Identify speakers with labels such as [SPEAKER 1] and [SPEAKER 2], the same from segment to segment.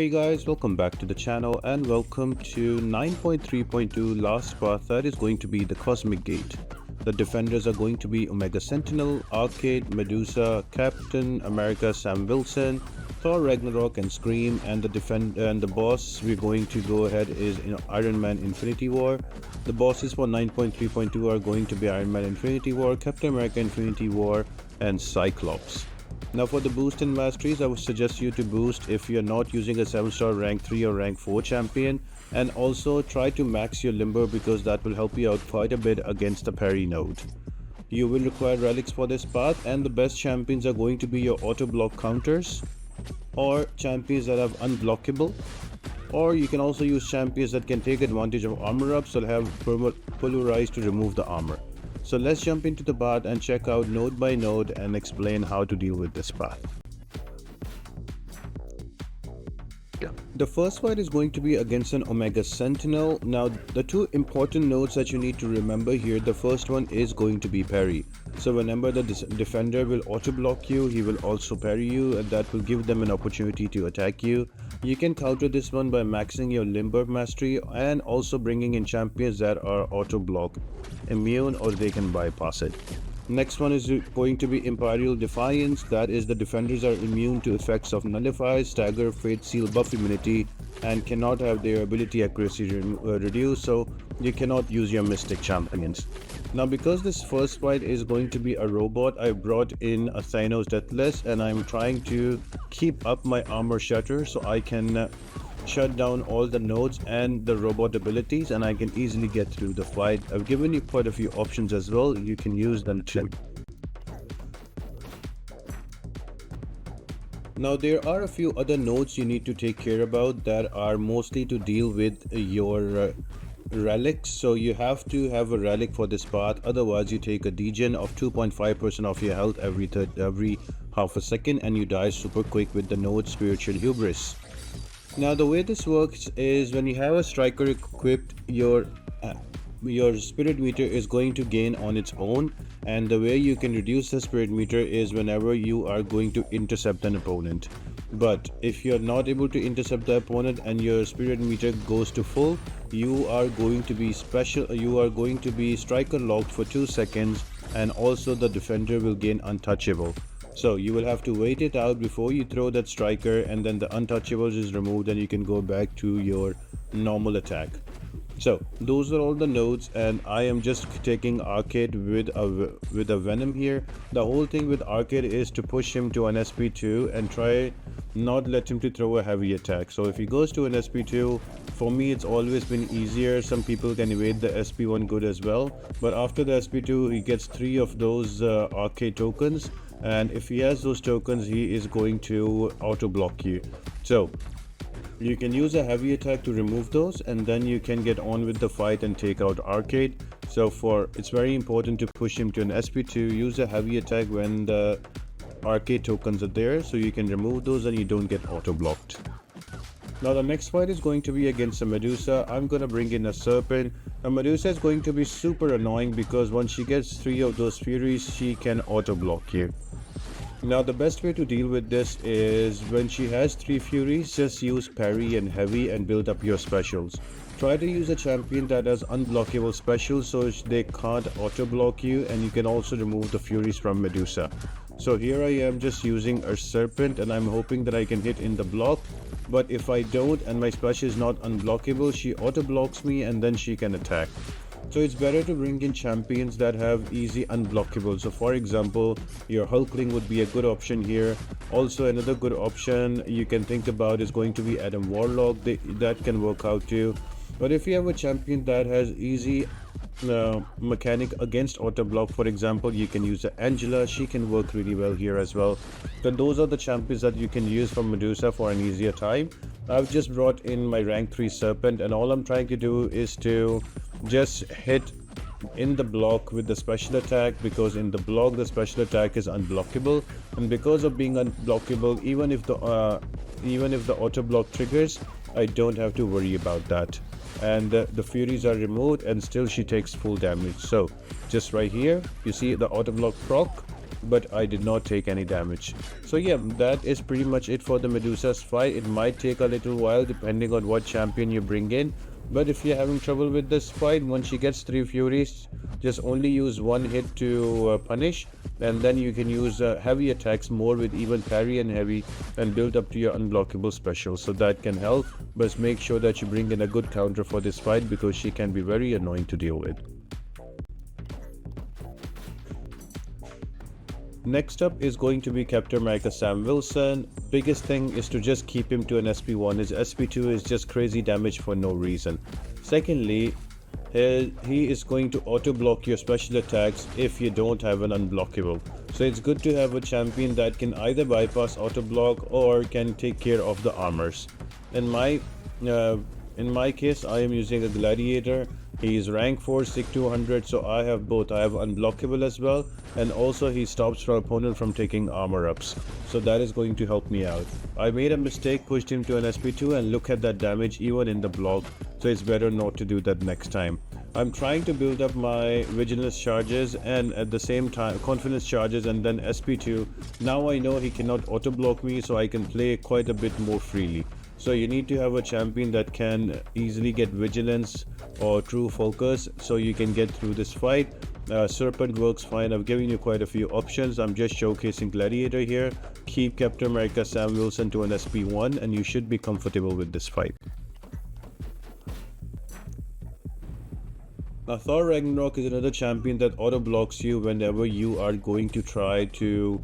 [SPEAKER 1] Hey guys, welcome back to the channel and welcome to 9.3.2 last path, that is going to be the Cosmic Gate. The defenders are going to be Omega Sentinel, Arcade, Medusa, Captain America Sam Wilson, Thor Ragnorok and Scream, and the boss we're going to go ahead is Ironman Infinity War. The bosses for 9.3.2 are going to be Ironman Infinity War, Captain America Infinity War, and Cyclops. Now for the boost in masteries, I would suggest you to boost if you're not using a 7-star rank 3 or rank 4 champion, and also try to max your limber because that will help you out quite a bit against the parry node. You will require relics for this path, and the best champions are going to be your auto block counters or champions that have unblockable, or you can also use champions that can take advantage of armor ups or have pulverize to remove the armor. So let's jump into the path and check out node by node and explain how to deal with this path. The first fight is going to be against an Omega Sentinel. Now the two important nodes that you need to remember here, the first one is going to be parry. So whenever the defender will auto block you, he will also parry you, and that will give them an opportunity to attack you. You can counter this one by maxing your limber mastery and also bringing in champions that are auto block immune or they can bypass it. Next one is going to be Imperial Defiance, that is the defenders are immune to effects of Nullify, Stagger, Fate, Seal, Buff Immunity, and cannot have their ability accuracy reduced, so you cannot use your Mystic champions. Now because this first fight is going to be a robot, I brought in a Thanos Deathless and I'm trying to keep up my armor shutter so I can shut down all the nodes and the robot abilities, and I can easily get through the fight. I've given you quite a few options as well, you can use them too. Now there are a few other nodes you need to take care about that are mostly to deal with your relics, so you have to have a relic for this path, otherwise you take a degen of 2.5% of your health every half a second and you die super quick with the node Spiritual Hubris. Now the way this works is when you have a striker equipped, your spirit meter is going to gain on its own, and the way you can reduce the spirit meter is whenever you are going to intercept an opponent. But if you're not able to intercept the opponent and your spirit meter goes to full, you are going to be striker locked for 2 seconds, and also the defender will gain untouchable. So you will have to wait it out before you throw that striker, and then the untouchables is removed and you can go back to your normal attack. So those are all the nodes, and I am just taking Arcade with a Venom here. The whole thing with Arcade is to push him to an SP2 and try not let him to throw a heavy attack. So if he goes to an SP2, for me it's always been easier. Some people can evade the SP1 good as well, but after the SP2 he gets 3 of those Arcade tokens, and if he has those tokens he is going to auto block you. So you can use a heavy attack to remove those, and then you can get on with the fight and take out Arcade. So it's very important to push him to an SP2, use a heavy attack when the Arcade tokens are there, so you can remove those and you don't get auto blocked. Now the next fight is going to be against a Medusa. I'm gonna bring in a Serpent. A Medusa is going to be super annoying because once she gets 3 of those Furies, she can auto block you. Now the best way to deal with this is when she has 3 Furies, just use parry and heavy and build up your specials. Try to use a champion that has unblockable specials so they can't auto block you, and you can also remove the Furies from Medusa. So here I am just using a Serpent and I'm hoping that I can hit in the block, but if I don't and my special is not unblockable, she auto blocks me and then she can attack. So it's better to bring in champions that have easy unblockable. So for example, your Hulkling would be a good option here. Also another good option you can think about is going to be Adam Warlock. That can work out too. But if you have a champion that has easy mechanic against auto block, for example, you can use Angela. She can work really well here as well. So those are the champions that you can use from Medusa for an easier time. I've just brought in my rank 3 Serpent, and all I'm trying to do is to just hit in the block with the special attack, because in the block the special attack is unblockable, and because of being unblockable, even if the auto block triggers, I don't have to worry about that, and the Furies are removed and still she takes full damage. So just right here you see the auto block proc, but I did not take any damage. So yeah, that is pretty much it for the Medusa's fight. It might take a little while depending on what champion you bring in, but if you're having trouble with this fight, once she gets 3 Furies, just only use one hit to punish, and then you can use heavy attacks more with even parry and heavy, and build up to your unblockable special, so that can help. But make sure that you bring in a good counter for this fight, because she can be very annoying to deal with. Next up is going to be Captain America Sam Wilson. Biggest thing is to just keep him to an SP1. His SP2 is just crazy damage for no reason. Secondly, he is going to auto block your special attacks if you don't have an unblockable. So it's good to have a champion that can either bypass auto block or can take care of the armors. In my case, I am using a gladiator. He is rank 4, stick 200, so I have both. I have unblockable as well, and also he stops your opponent from taking armor ups, so that is going to help me out. I made a mistake, pushed him to an SP2, and look at that damage even in the block, so it's better not to do that next time. I'm trying to build up my vigilance charges and at the same time confidence charges, and then SP2. Now I know he cannot auto block me, so I can play quite a bit more freely. So you need to have a champion that can easily get vigilance or true focus, so you can get through this fight. Serpent works fine. I've given you quite a few options. I'm just showcasing gladiator here. Keep Captain America Sam Wilson to an SP1 and you should be comfortable with this fight. Now Thor Ragnorok is another champion that auto blocks you whenever you are going to try to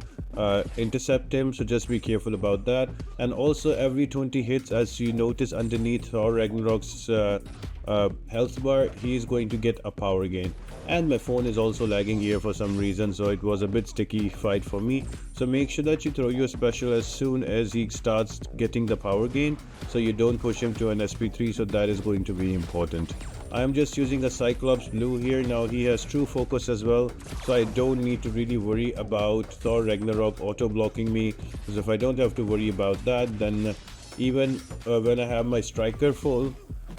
[SPEAKER 1] intercept him, so just be careful about that. And also every 20 hits, as you notice underneath Thor Ragnarok's health bar, he is going to get a power gain. And my phone is also lagging here for some reason, so it was a bit sticky fight for me. So make sure that you throw your special as soon as he starts getting the power gain, so you don't push him to an SP3, so that is going to be important. I am just using a Cyclops blue here. Now he has true focus as well, so I don't need to really worry about Thor Ragnarok auto blocking me, because if I don't have to worry about that, then even when I have my striker full,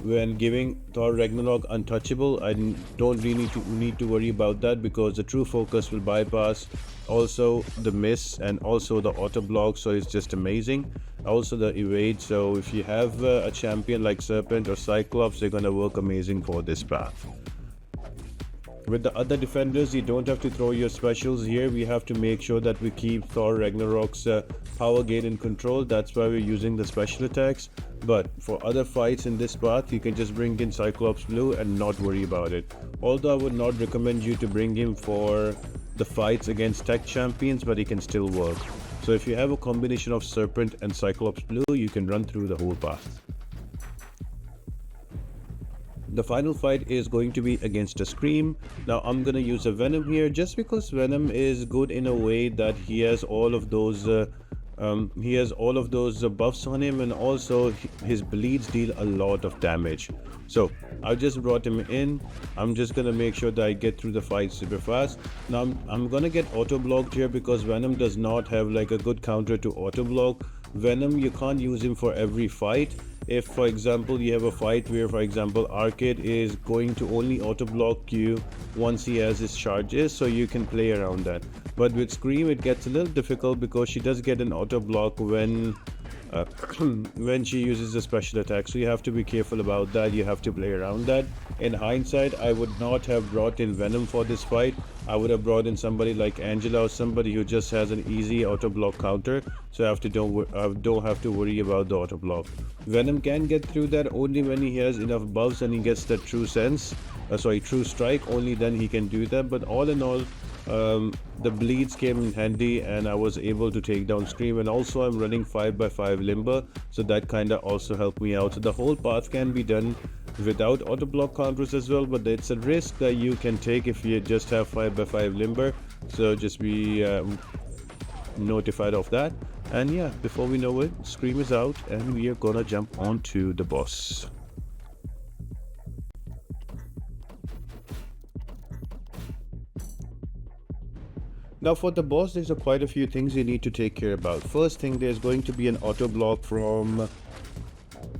[SPEAKER 1] when giving Thor Ragnarok untouchable, I don't really need to worry about that, because the true focus will bypass also the miss and also the auto block, so it's just amazing. Also the evade, so if you have a champion like Serpent or Cyclops, they're gonna work amazing for this path. With the other defenders, you don't have to throw your specials here. We have to make sure that we keep Thor Ragnarok's power gain in control. That's why we're using the special attacks. But for other fights in this path, you can just bring in Cyclops Blue and not worry about it. Although I would not recommend you to bring him for the fights against tech champions, but he can still work. So if you have a combination of Serpent and Cyclops Blue, you can run through the whole path. The final fight is going to be against a Scream. Now I'm gonna use a Venom here, just because Venom is good in a way that he has all of those buffs on him, and also his bleeds deal a lot of damage. So I just brought him in. I'm just gonna make sure that I get through the fight super fast. Now I'm gonna get auto blocked here, because Venom does not have like a good counter to auto block. Venom, you can't use him for every fight. If for example you have a fight where, for example, Arcade is going to only auto block you once he has his charges, so you can play around that. But with Scream it gets a little difficult, because she does get an auto block when she uses a special attack, so you have to be careful about that. You have to play around that. In hindsight, I would not have brought in Venom for this fight. I would have brought in somebody like Angela, or somebody who just has an easy auto block counter, so I don't have to worry about the auto block. Venom can get through that only when he has enough buffs and he gets that true strike. Only then he can do that. But all in all, the bleeds came in handy and I was able to take down Scream, and also I'm running 5x5 limber, so that kinda also helped me out. So the whole path can be done without auto block counters as well, but it's a risk that you can take if you just have 5x5 limber, so just be notified of that. And yeah, before we know it, Scream is out and we are gonna jump onto the boss. Now for the boss, there's quite a few things you need to take care about. First thing, there's going to be an auto block from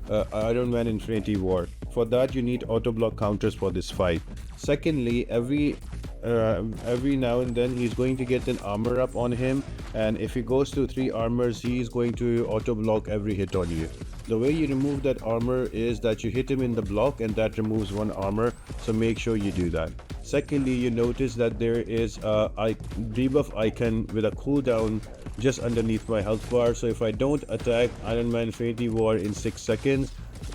[SPEAKER 1] Ironman Infinity War. For that you need auto block counters for this fight. Secondly, every every now and then he's going to get an armor up on him, and if he goes to 3 armors, he's going to auto block every hit on you. The way you remove that armor is that you hit him in the block, and that removes 1 armor, so make sure you do that. Secondly, you notice that there is a debuff icon with a cooldown just underneath my health bar, so if I don't attack Ironman Infinity War in 6 seconds,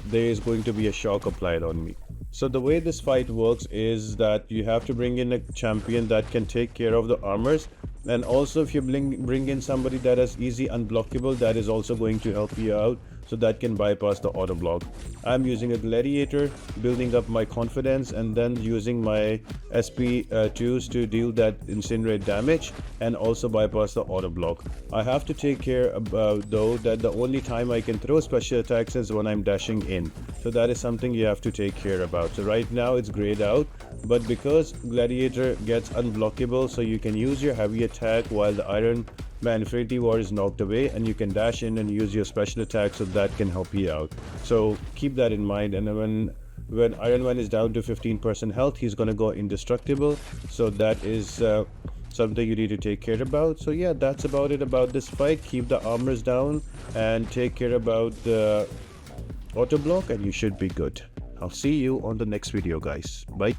[SPEAKER 1] there is going to be a shock applied on me. So the way this fight works is that you have to bring in a champion that can take care of the armors, and also if you bring in somebody that is easy unblockable, that is also going to help you out, so that can bypass the auto block. I'm using a gladiator, building up my confidence, and then using my SP2s to deal that incinerate damage and also bypass the auto block. I have to take care about though that the only time I can throw special attacks is when I'm dashing in, so that is something you have to take care about. So right now it's grayed out, but because gladiator gets unblockable, so you can use your heavy attack while the Ironman Infinity War is knocked away, and you can dash in and use your special attack, so that can help you out. So keep that in mind. And when Iron Man is down to 15% health, he's gonna go indestructible, so that is something you need to take care about. So yeah, that's about it about this fight. Keep the armors down and take care about the auto block, and you should be good. I'll see you on the next video, guys. Bye.